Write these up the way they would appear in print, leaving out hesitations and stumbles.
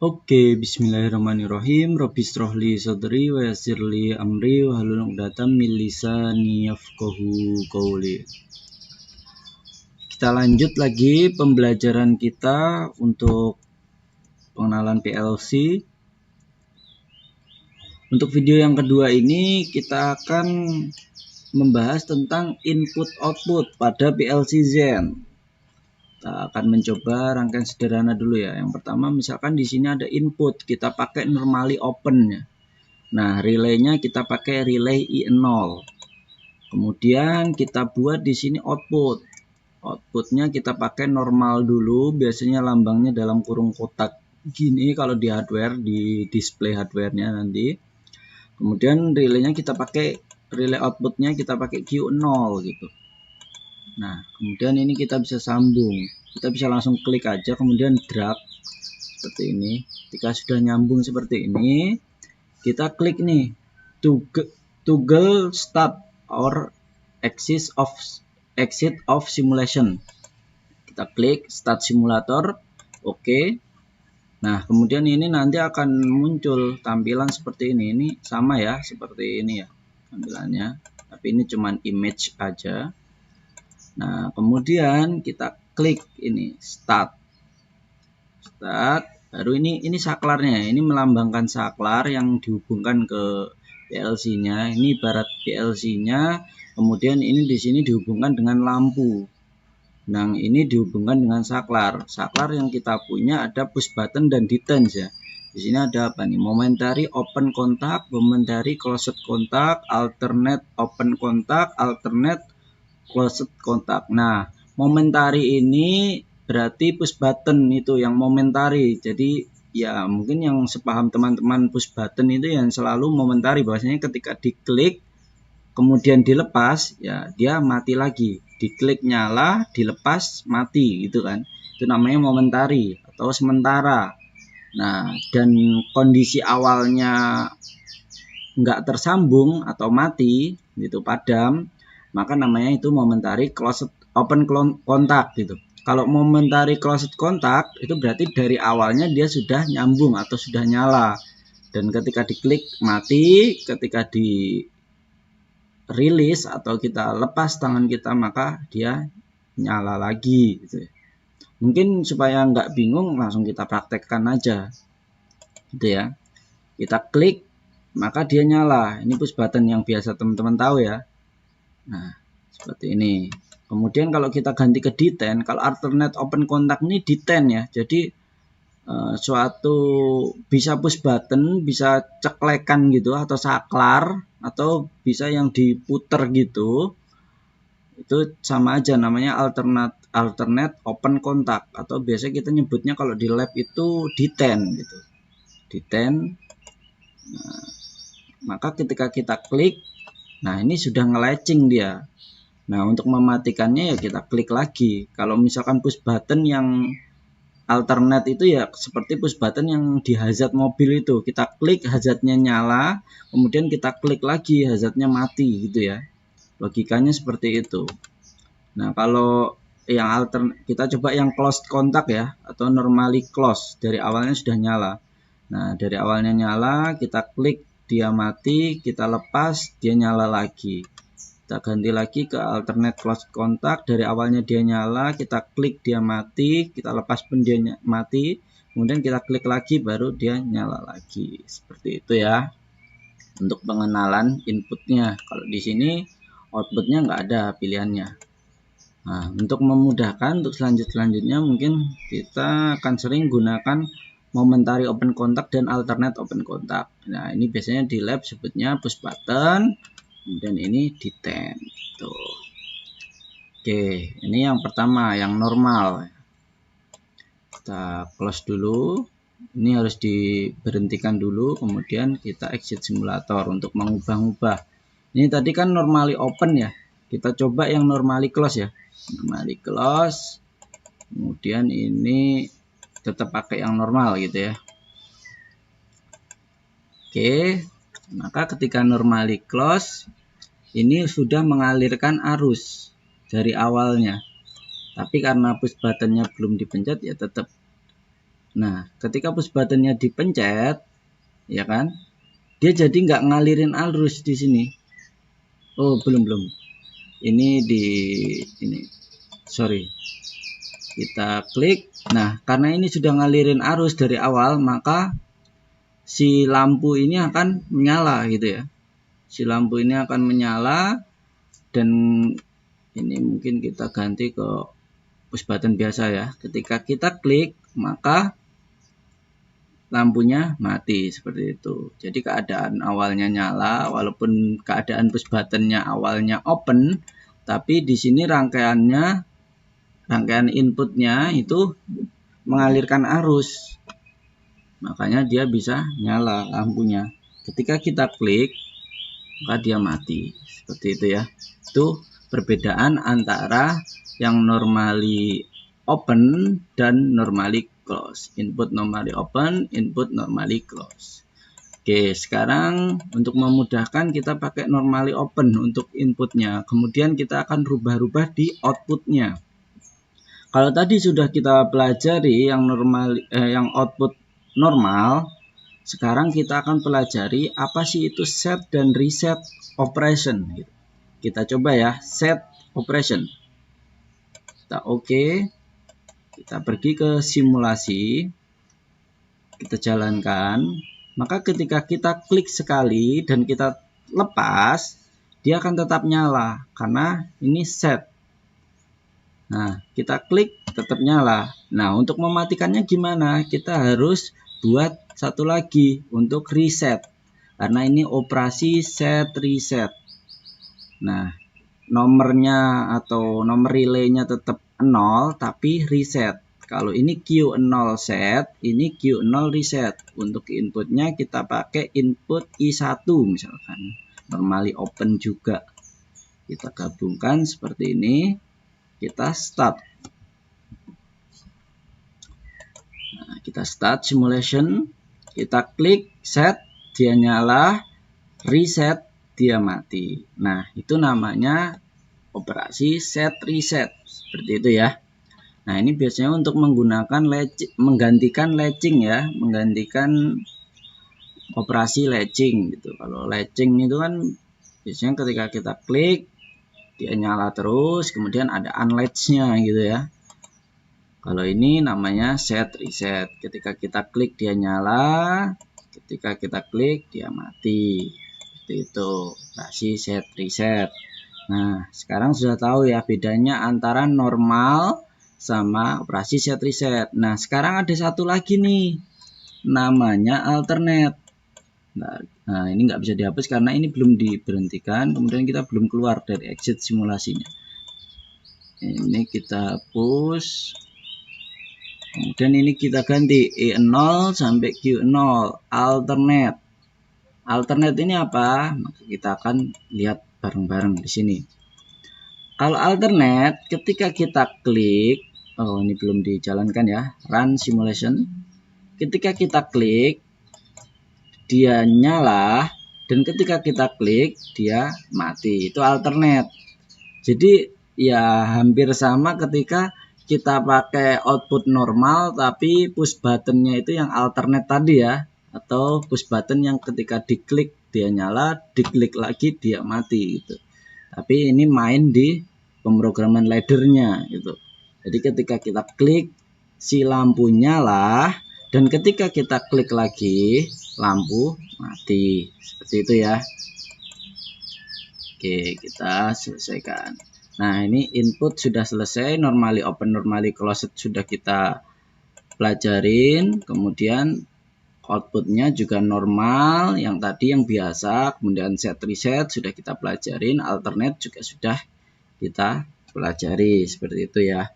Oke, bismillahirrahmanirrahim. Rabbi shrah li sadri wa yassir li amri wahlul 'uqdatam min lisani yafqahu qawli. Kita lanjut lagi pembelajaran kita untuk pengenalan PLC. Untuk video yang kedua ini kita akan membahas tentang input output pada PLC Zen. Kita akan mencoba rangkaian sederhana dulu ya. Yang pertama, misalkan di sini ada input, kita pakai normally open ya. Nah, relaynya kita pakai relay I0. Kemudian kita buat di sini output. Outputnya kita pakai normal dulu, biasanya lambangnya dalam kurung kotak gini kalau di hardware, di display hardwarenya nanti. Kemudian relaynya kita pakai relay outputnya kita pakai Q0 gitu. Nah, kemudian ini kita bisa sambung. Kita bisa langsung klik aja, kemudian drag seperti ini. Ketika sudah nyambung seperti ini, kita klik nih toggle start or exit of simulation. Kita klik start simulator, oke. Nah, kemudian ini nanti akan muncul tampilan seperti ini. Ini sama ya, seperti ini ya tampilannya. Tapi ini cuman image aja. Nah, kemudian kita klik ini start, baru ini saklarnya. Ini melambangkan saklar yang dihubungkan ke PLC-nya. Ini ibarat PLC-nya. Kemudian ini di sini dihubungkan dengan lampu. Nah, ini dihubungkan dengan saklar. Saklar yang kita punya ada push button dan detach ya. Di sini ada apa nih? Momentary open contact, momentary closed contact, alternate open contact, alternate closed contact. Nah, momentary ini berarti push button itu yang momentary. Jadi ya mungkin yang sepaham teman-teman push button itu yang selalu momentary, bahwasanya ketika diklik kemudian dilepas ya dia mati lagi. Diklik nyala, dilepas mati gitu kan. Itu namanya momentary atau sementara. Nah, dan kondisi awalnya nggak tersambung atau mati gitu, padam, maka namanya itu momentary closed open contact gitu. Kalau momentary closed contact itu berarti dari awalnya dia sudah nyambung atau sudah nyala, dan ketika diklik mati, ketika di rilis atau kita lepas tangan kita maka dia nyala lagi gitu. Mungkin supaya nggak bingung langsung kita praktekkan aja gitu ya. Kita klik maka dia nyala. Ini push button yang biasa teman-teman tahu ya. Nah, seperti ini. Kemudian kalau kita ganti ke detach, kalau alternate open contact ini detach ya. Jadi suatu bisa push button, bisa ceklekan gitu atau saklar, atau bisa yang diputer gitu. Itu sama aja namanya alternate open contact, atau biasa kita nyebutnya kalau di lab itu detach gitu. Detach. Nah, maka ketika kita klik, nah ini sudah nge-latching dia. Nah, untuk mematikannya ya kita klik lagi. Kalau misalkan push button yang alternate itu ya seperti push button yang di hazard mobil itu. Kita klik hazardnya nyala, kemudian kita klik lagi hazardnya mati gitu ya. Logikanya seperti itu. Nah, kalau yang kita coba yang closed contact ya, atau normally close, dari awalnya sudah nyala. Nah, dari awalnya nyala, kita klik dia mati, kita lepas dia nyala lagi. Kita ganti lagi ke alternate close contact, dari awalnya dia nyala, kita klik dia mati, kita lepas pun dia mati, kemudian kita klik lagi baru dia nyala lagi. Seperti itu ya untuk pengenalan inputnya. Kalau di sini outputnya nggak ada pilihannya. Nah, untuk memudahkan untuk selanjutnya mungkin kita akan sering gunakan momentary open contact dan alternate open contact. Nah, ini biasanya di lab sebutnya push button, kemudian ini detach gitu. Oke, ini yang pertama, yang normal. Kita close dulu. Ini harus diberhentikan dulu, kemudian kita exit simulator untuk mengubah-ubah. Ini tadi kan normally open ya. Kita coba yang normally close ya. Normally close. Kemudian ini tetap pakai yang normal gitu ya. Oke, maka ketika normally close, ini sudah mengalirkan arus dari awalnya. Tapi karena push buttonnya belum dipencet ya tetap Nah, ketika push buttonnya dipencet, ya kan, dia jadi nggak ngalirin arus di sini. Oh, belum. Ini sorry. Kita klik. Nah, karena ini sudah ngalirin arus dari awal, maka si lampu ini akan menyala gitu ya. Si lampu ini akan menyala, dan ini mungkin kita ganti ke push button biasa ya. Ketika kita klik, maka lampunya mati seperti itu. Jadi keadaan awalnya nyala, walaupun keadaan push buttonnya awalnya open, tapi di sini rangkaian inputnya itu mengalirkan arus, makanya dia bisa nyala lampunya. Ketika kita klik, maka dia mati seperti itu ya. Itu perbedaan antara yang normally open dan normally close. Input normally open, input normally close. Oke, sekarang untuk memudahkan kita pakai normally open untuk inputnya. Kemudian kita akan rubah-rubah di outputnya. Kalau tadi sudah kita pelajari yang yang output normal, sekarang kita akan pelajari apa sih itu set dan reset operation. Kita coba ya, set operation. Kita oke. Kita pergi ke simulasi. Kita jalankan. Maka ketika kita klik sekali dan kita lepas, dia akan tetap nyala karena ini set. Nah, kita klik tetap nyala. Nah, untuk mematikannya gimana? Kita harus buat satu lagi untuk reset. Karena ini operasi set reset. Nah, nomornya atau nomor relaynya tetap 0 tapi reset. Kalau ini Q0 set, ini Q0 reset. Untuk inputnya kita pakai input I1 misalkan. Normally open juga. Kita gabungkan seperti ini. Kita start. Nah, kita start simulation. Kita klik set, dia nyala. Reset, dia mati. Nah, itu namanya operasi set reset. Seperti itu ya. Nah, ini biasanya untuk menggantikan latching ya, menggantikan operasi latching gitu. Kalau latching itu kan biasanya ketika kita klik dia nyala terus, kemudian ada unlatch-nya gitu ya. Kalau ini namanya set reset. Ketika kita klik dia nyala, ketika kita klik dia mati. Seperti itu, operasi set reset. Nah, sekarang sudah tahu ya bedanya antara normal sama operasi set reset. Nah, sekarang ada satu lagi nih, namanya alternate. Nah, ini nggak bisa dihapus karena ini belum diberhentikan, kemudian kita belum keluar dari exit simulasinya. Ini kita hapus, kemudian ini kita ganti E0 sampai Q0, alternate. Alternate ini apa? Maka kita akan lihat bareng-bareng di sini. Kalau alternate, ketika kita klik, oh ini belum dijalankan ya, run simulation. Ketika kita klik, dia nyala, dan ketika kita klik, dia mati. Itu alternate. Jadi ya hampir sama ketika kita pakai output normal, tapi push buttonnya itu yang alternate tadi ya, atau push button yang ketika diklik dia nyala, diklik lagi dia mati gitu. Tapi ini main di pemrograman laddernya gitu. Jadi ketika kita klik si lampu nyala, dan ketika kita klik lagi lampu mati. Seperti itu ya. Oke, kita selesaikan. Nah, ini input sudah selesai, normally open, normally closed sudah kita pelajarin. Kemudian outputnya juga normal, yang tadi yang biasa. Kemudian set reset sudah kita pelajarin, alternate juga sudah kita pelajari. Seperti itu ya.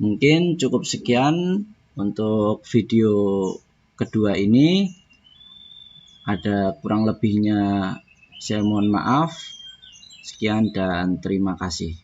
Mungkin cukup sekian untuk video kedua ini. Ada kurang lebihnya saya mohon maaf. Sekian dan terima kasih.